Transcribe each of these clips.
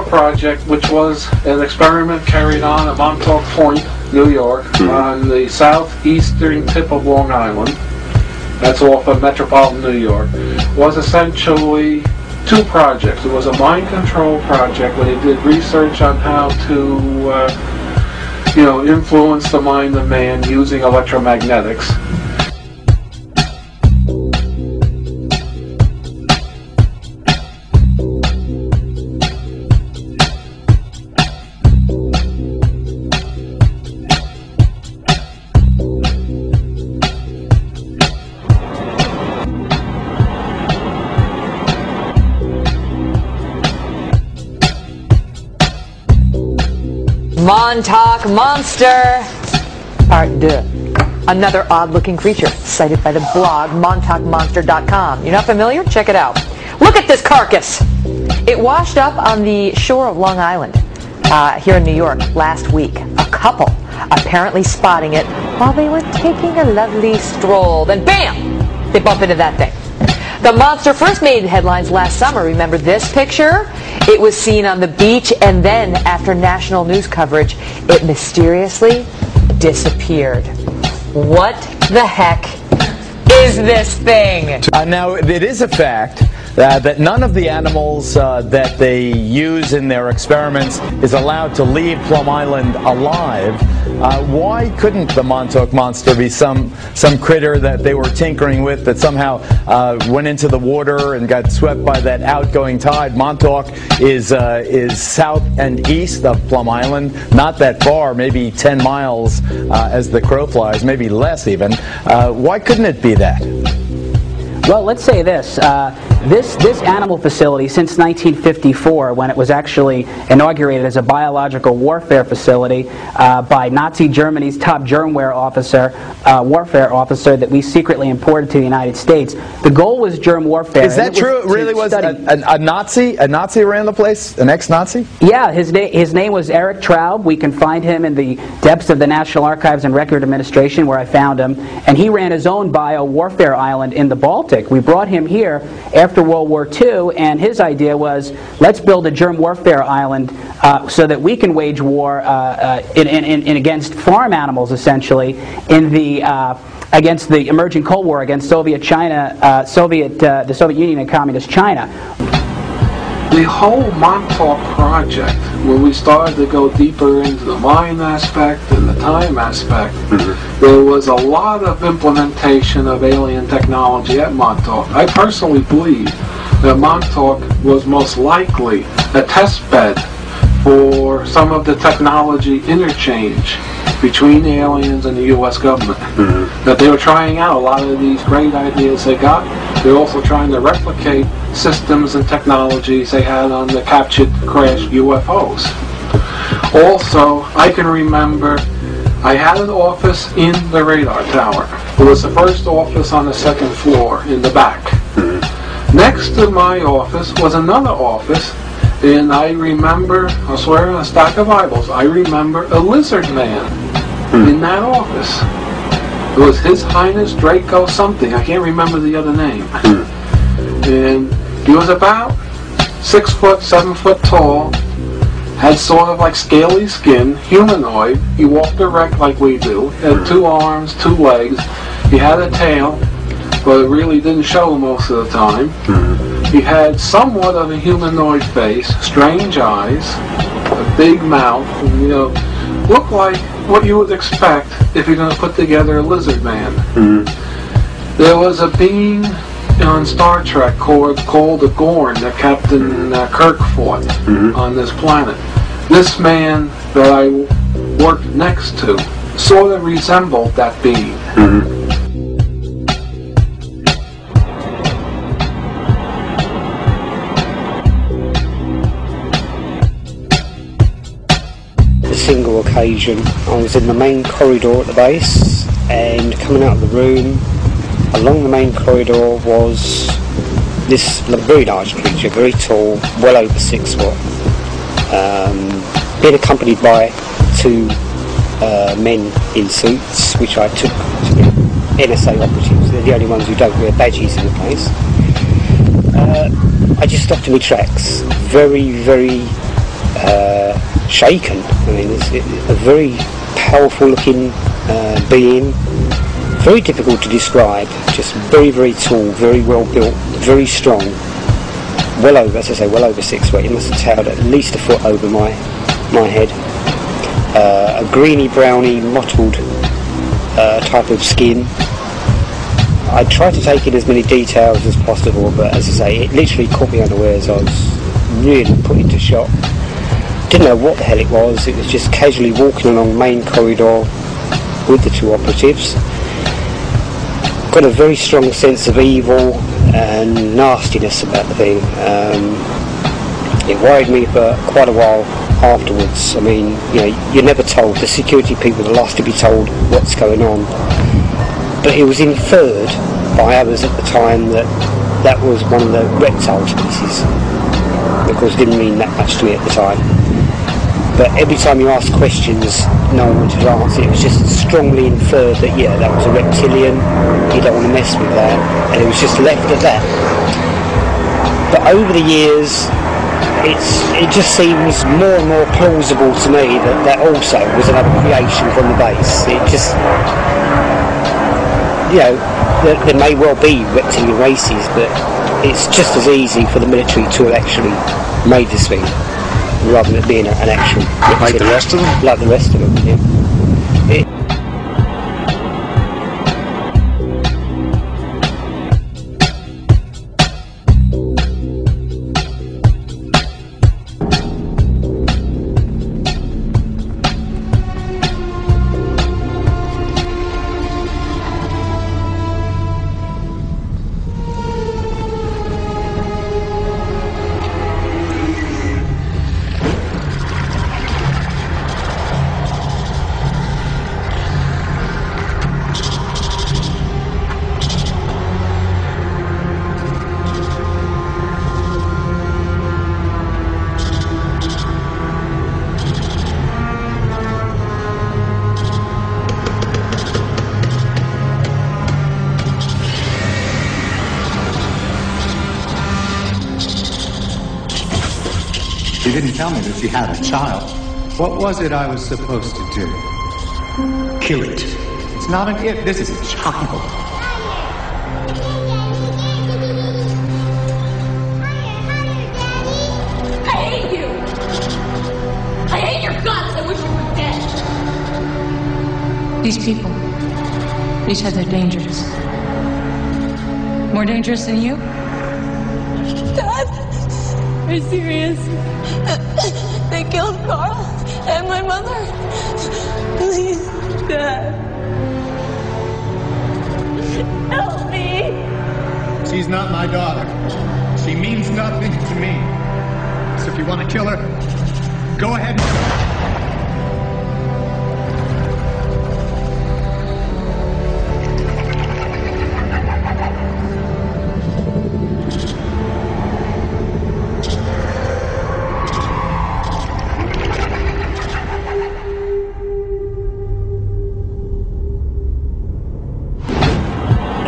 project, which was an experiment carried on at Montauk Point, New York, on the southeastern tip of Long Island. That's off of metropolitan New York. Was essentially two projects. It was a mind control project where they did research on how to, influence the mind of man using electromagnetics. Montauk Monster, Part 2. Another odd-looking creature, cited by the blog montaukmonster.com. You're not familiar? Check it out. Look at this carcass! It washed up on the shore of Long Island, here in New York, last week. A couple apparently spotting it while they were taking a lovely stroll. Then bam! They bump into that thing. The monster first made headlines last summer. Remember this picture? It was seen on the beach, and then, after national news coverage, it mysteriously disappeared. What the heck is this thing? Now, it is a fact that none of the animals that they use in their experiments is allowed to leave Plum Island alive. Why couldn't the Montauk Monster be some critter that they were tinkering with that somehow went into the water and got swept by that outgoing tide? Montauk is south and east of Plum Island, not that far, maybe 10 miles as the crow flies, maybe less even. Why couldn't it be that? Well, let's say this. This animal facility, since 1954, when it was actually inaugurated as a biological warfare facility by Nazi Germany's top warfare officer that we secretly imported to the United States, the goal was germ warfare. Is that true? It really was a Nazi? A Nazi ran the place? An ex-Nazi? Yeah, his name was Erich Traub. We can find him in the depths of the National Archives and Record Administration, where I found him. And he ran his own bio-warfare island in the Baltic. We brought him here after World War II, and his idea was, let's build a germ warfare island so that we can wage war against farm animals, essentially, against the emerging Cold War against Soviet China, the Soviet Union and Communist China. The whole Montauk project, when we started to go deeper into the mind aspect and the time aspect, there was a lot of implementation of alien technology at Montauk. I personally believe that Montauk was most likely a test bed for some of the technology interchange between the aliens and the U.S. government. That they were trying out a lot of these great ideas they got. They're also trying to replicate systems and technologies they had on the captured, crashed UFOs. Also, I can remember I had an office in the radar tower. It was the first office on the second floor in the back. Next to my office was another office, and I remember, I swear on a stack of Bibles, I remember a lizard man in that office. It was His Highness Draco something. I can't remember the other name. And he was about 6 foot, 7 foot tall, had sort of like scaly skin, humanoid. He walked erect like we do, had 2 arms, 2 legs. He had a tail, but it really didn't show most of the time. He had somewhat of a humanoid face, strange eyes, a big mouth, and, looked like what you would expect if you're going to put together a lizard man. There was a being on Star Trek called the Gorn that Captain Kirk fought on this planet. This man that I worked next to sort of resembled that being. Single occasion, I was in the main corridor at the base, and coming out of the room, along the main corridor was this very large creature, very tall, well over 6 foot, being accompanied by 2 men in suits, which I took to be NSA operatives. They're the only ones who don't wear badges in the place. I just stopped in my tracks. Very, very shaken. I mean, it's a very powerful looking being, very difficult to describe, just very, very tall, very well built, very strong, well over, as I say, well over 6 feet. He must have towered at least a foot over my head. A greeny, browny, mottled type of skin. I tried to take in as many details as possible, but as I say, it literally caught me unawares. I was really put into shock. Didn't know what the hell it was. It was just casually walking along the main corridor with the two operatives. Got a very strong sense of evil and nastiness about the thing. It worried me for quite a while afterwards. I mean, you know, you're never told. The security people are the last to be told what's going on. But it was inferred by others at the time that that was one of the reptile species. Of course, it didn't mean that much to me at the time. But every time you asked questions, no one wanted to answer. It was just strongly inferred that, yeah, that was a reptilian, you don't want to mess with that, and it was just left at that. But over the years, it just seems more and more plausible to me that that also was another creation from the base. It just, you know, there may well be reptilian races, but it's just as easy for the military to have actually made this thing, rather than it being an actual reptilian. Like the rest of them? Like the rest of them, yeah. You didn't tell me that you had a child. What was it I was supposed to do? Kill it. It's not an it, this is a child. I hate you! I hate your guts! I wish you were dead! These people, they said they're dangerous. More dangerous than you? Dad, are you serious? They killed Carl and my mother. Please, Dad. Help me. She's not my daughter. She means nothing to me. So if you want to kill her, go ahead.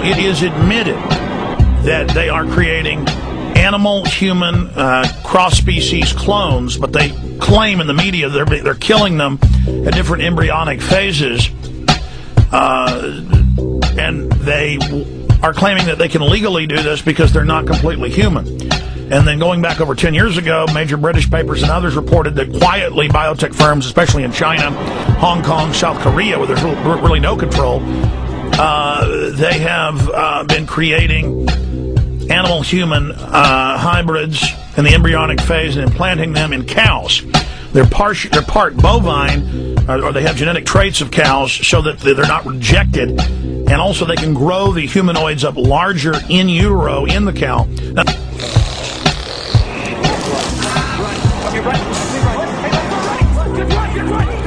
It is admitted that they are creating animal-human cross-species clones, but they claim in the media they're killing them at different embryonic phases, and they are claiming that they can legally do this because they're not completely human. And then going back over 10 years ago, major British papers and others reported that quietly biotech firms, especially in China, Hong Kong, South Korea, where there's really no control, they have been creating animal-human hybrids in the embryonic phase and implanting them in cows. They're part bovine, or they have genetic traits of cows so that they're not rejected, and also they can grow the humanoids up larger in utero in the cow. Now, Right.